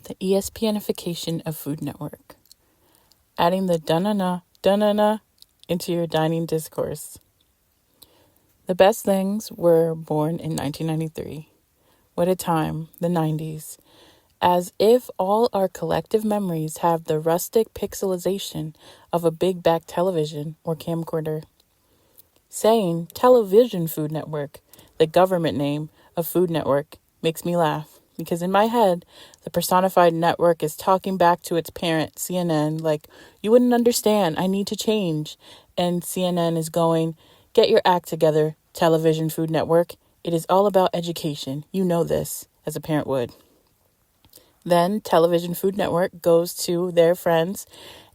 The ESPNification of Food Network. Adding the DaNaNa DaNaNa into your dining discourse. The best things were born in 1993. What a time, the 90s. As if all our collective memories have the rustic pixelization of a big back television or camcorder. Saying Television Food Network, the government name of Food Network, makes me laugh. Because in my head, the personified network is talking back to its parent, CNN, like, you wouldn't understand, I need to change. And CNN is going, get your act together, Television Food Network. It is all about education. You know this, as a parent would. Then Television Food Network goes to their friends,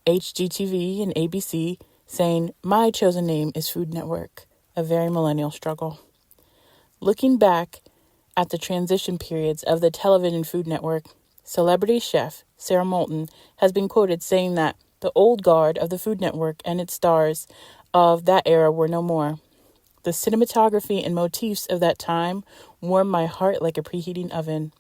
HGTV and ABC, saying, my chosen name is Food Network, a very millennial struggle. Looking back at the transition periods of the Television Food Network, celebrity chef Sarah Moulton has been quoted saying that the old guard of the Food Network and its stars of that era were no more. The cinematography and motifs of that time warmed my heart like a preheating oven.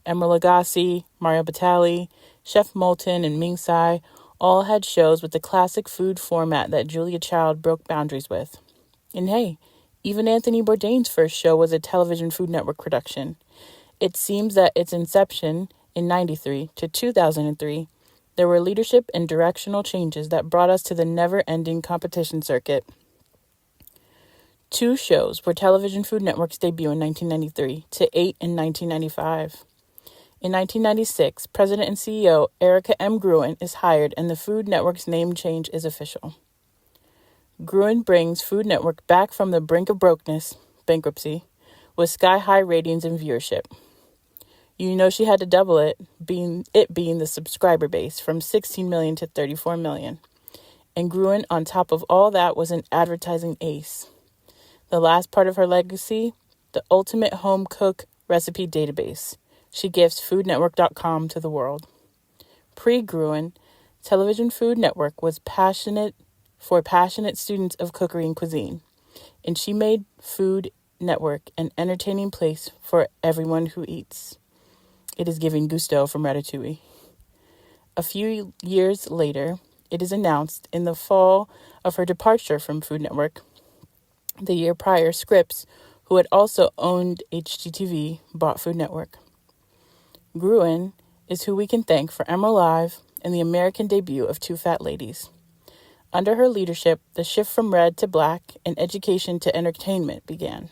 Emeril Lagasse, Mario Batali, Chef Moulton, and Ming Tsai all had shows with the classic food format that Julia Child broke boundaries with. And hey, even Anthony Bourdain's first show was a Television Food Network production. It seems that its inception in 93 to 2003, there were leadership and directional changes that brought us to the never-ending competition circuit. 2 shows were Television Food Network's debut in 1993 to 8 in 1995. In 1996, President and CEO Erica M. Gruen is hired and the Food Network's name change is official. Gruen brings Food Network back from the brink of bankruptcy, with sky-high ratings and viewership. You know she had to double it, being the subscriber base from 16 million to 34 million. And Gruen, on top of all that, was an advertising ace. The last part of her legacy, the ultimate home cook recipe database. She gifts foodnetwork.com to the world. Pre-Gruen, Television Food Network was passionate students of cookery and cuisine, and she made Food Network an entertaining place for everyone who eats. It is giving gusto from Ratatouille. A few years later, it is announced in the fall of her departure from Food Network. The year prior, Scripps, who had also owned HGTV, bought Food Network. Gruen is who we can thank for Emerald Live and the American debut of Two Fat Ladies. Under her leadership, the shift from red to black and education to entertainment began.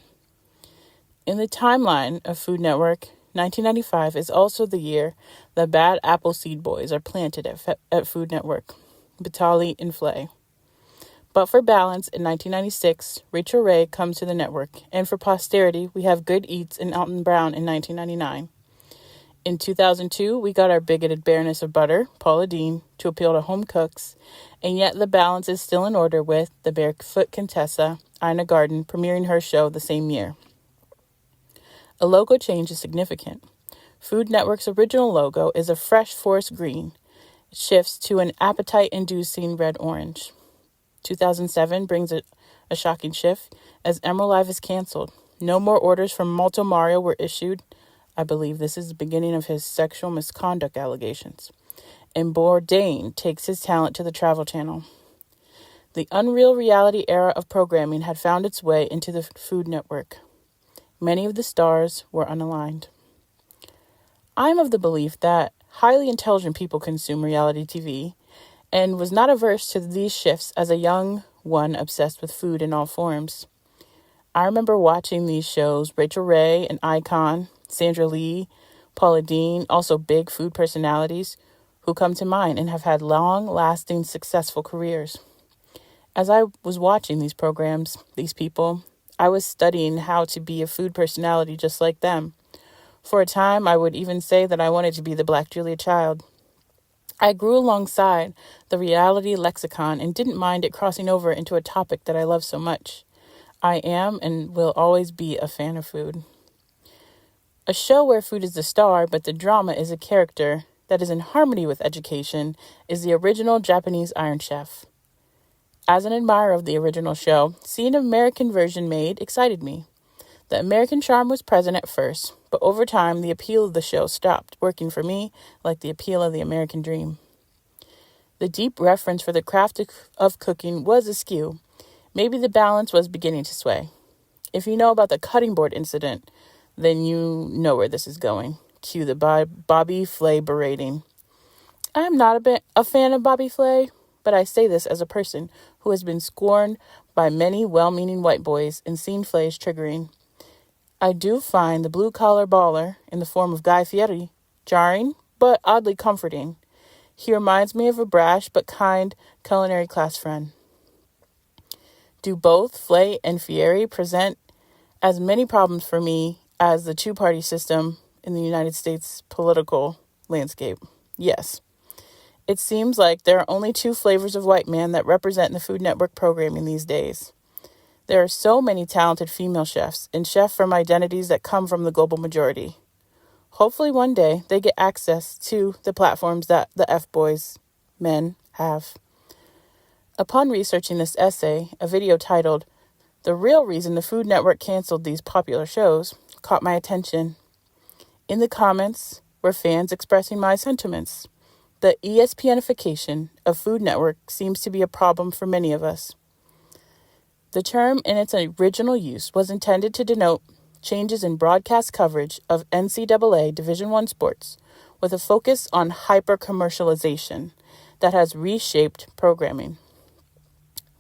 In the timeline of Food Network, 1995 is also the year the bad apple seed boys are planted at Food Network, Batali and Flay. But for balance, in 1996, Rachel Ray comes to the network, and for posterity, we have Good Eats and Alton Brown in 1999. In 2002, we got our bigoted bareness of butter, Paula Deen, to appeal to home cooks, and yet the balance is still in order with the barefoot Contessa, Ina Garten, premiering her show the same year. A logo change is significant. Food Network's original logo is a fresh forest green. It shifts to an appetite-inducing red-orange. 2007 brings a shocking shift as Emerald Live is canceled. No more orders from Malto Mario were issued. I believe this is the beginning of his sexual misconduct allegations. And Bourdain takes his talent to the Travel Channel. The unreal reality era of programming had found its way into the Food Network. Many of the stars were unaligned. I'm of the belief that highly intelligent people consume reality TV and was not averse to these shifts as a young one obsessed with food in all forms. I remember watching these shows, Rachel Ray, an icon, Sandra Lee, Paula Deen, also big food personalities who come to mind and have had long-lasting, successful careers. As I was watching these programs, these people, I was studying how to be a food personality just like them. For a time, I would even say that I wanted to be the Black Julia Child. I grew alongside the reality lexicon and didn't mind it crossing over into a topic that I love so much. I am and will always be a fan of food. A show where food is the star, but the drama is a character that is in harmony with education is the original Japanese Iron Chef. As an admirer of the original show, seeing an American version made excited me. The American charm was present at first, but over time the appeal of the show stopped working for me like the appeal of the American dream. The deep reverence for the craft of cooking was askew. Maybe the balance was beginning to sway. If you know about the cutting board incident, then you know where this is going. Cue the Bobby Flay berating. I am not a fan of Bobby Flay, but I say this as a person who has been scorned by many well-meaning white boys and seen Flay's triggering. I do find the blue-collar baller, in the form of Guy Fieri, jarring, but oddly comforting. He reminds me of a brash but kind culinary class friend. Do both Flay and Fieri present as many problems for me as the two-party system in the United States political landscape? Yes. It seems like there are only two flavors of white man that represent the Food Network programming these days. There are so many talented female chefs and chefs from identities that come from the global majority. Hopefully one day they get access to the platforms that the F-boys, men, have. Upon researching this essay, a video titled, "The Real Reason the Food Network Canceled These Popular Shows," caught my attention. In the comments were fans expressing my sentiments. The ESPNification of Food Network seems to be a problem for many of us. The term in its original use was intended to denote changes in broadcast coverage of NCAA Division I sports with a focus on hyper-commercialization that has reshaped programming.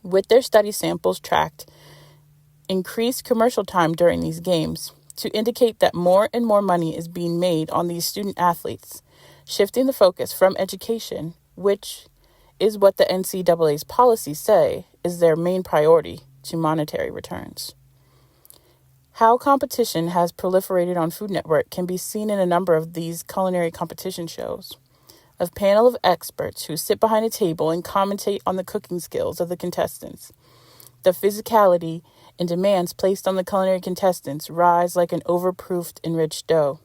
With their study samples tracked, increased commercial time during these games to indicate that more and more money is being made on these student athletes, shifting the focus from education, which is what the NCAA's policies say is their main priority, to monetary returns. How competition has proliferated on Food Network can be seen in a number of these culinary competition shows. A panel of experts who sit behind a table and commentate on the cooking skills of the contestants. The physicality and demands placed on the culinary contestants rise like an overproofed enriched dough.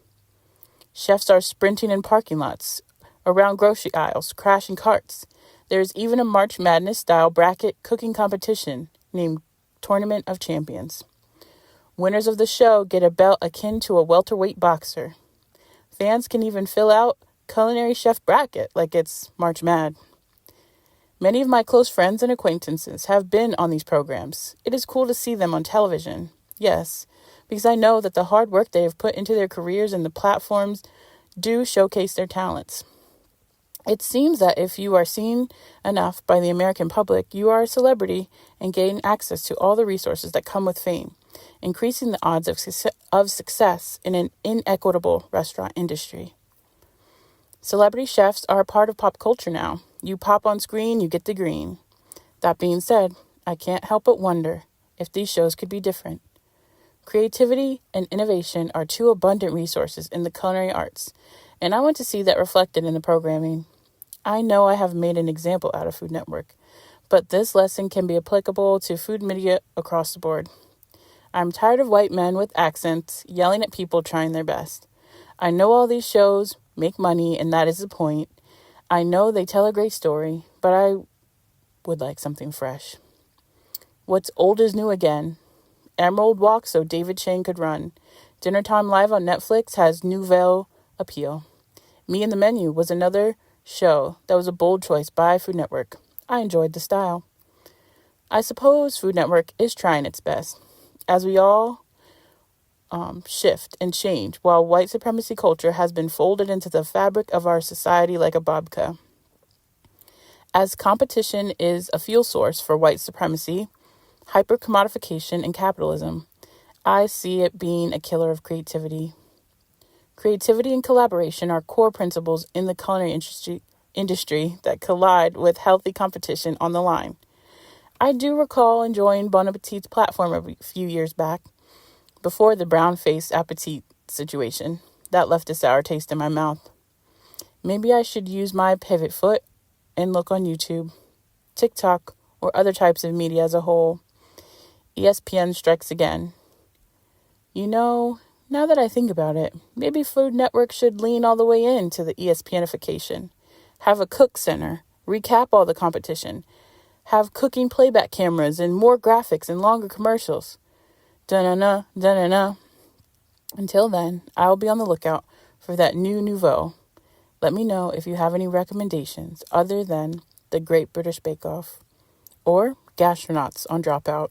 Chefs are sprinting in parking lots, around grocery aisles, crashing carts. There is even a March Madness-style bracket cooking competition named Tournament of Champions. Winners of the show get a belt akin to a welterweight boxer. Fans can even fill out culinary chef bracket like it's March Mad. Many of my close friends and acquaintances have been on these programs. It is cool to see them on television. Yes, because I know that the hard work they have put into their careers and the platforms do showcase their talents. It seems that if you are seen enough by the American public, you are a celebrity and gain access to all the resources that come with fame, increasing the odds of success in an inequitable restaurant industry. Celebrity chefs are a part of pop culture now. You pop on screen, you get the green. That being said, I can't help but wonder if these shows could be different. Creativity and innovation are two abundant resources in the culinary arts, and I want to see that reflected in the programming. I know I have made an example out of Food Network, but this lesson can be applicable to food media across the board. I'm tired of white men with accents yelling at people trying their best. I know all these shows make money, and that is the point. I know they tell a great story, but I would like something fresh. What's old is new again. Emerald Walk so David Chang could run. Dinner Time Live on Netflix has nouvelle appeal. Me and the Menu was another show that was a bold choice by Food Network. I enjoyed the style. I suppose Food Network is trying its best, as we all shift and change, while white supremacy culture has been folded into the fabric of our society like a babka. As competition is a fuel source for white supremacy, hyper-commodification, and capitalism, I see it being a killer of creativity. Creativity and collaboration are core principles in the culinary industry that collide with healthy competition on the line. I do recall enjoying Bon Appetit's platform a few years back, before the brown-faced appetit situation that left a sour taste in my mouth. Maybe I should use my pivot foot and look on YouTube, TikTok, or other types of media as a whole. ESPN strikes again. You know, now that I think about it, maybe Food Network should lean all the way into the ESPNification. Have a cook center, recap all the competition, have cooking playback cameras and more graphics and longer commercials. DaNaNa DaNaNa. Until then, I'll be on the lookout for that new nouveau. Let me know if you have any recommendations other than the Great British Bake Off or Gastronauts on Dropout.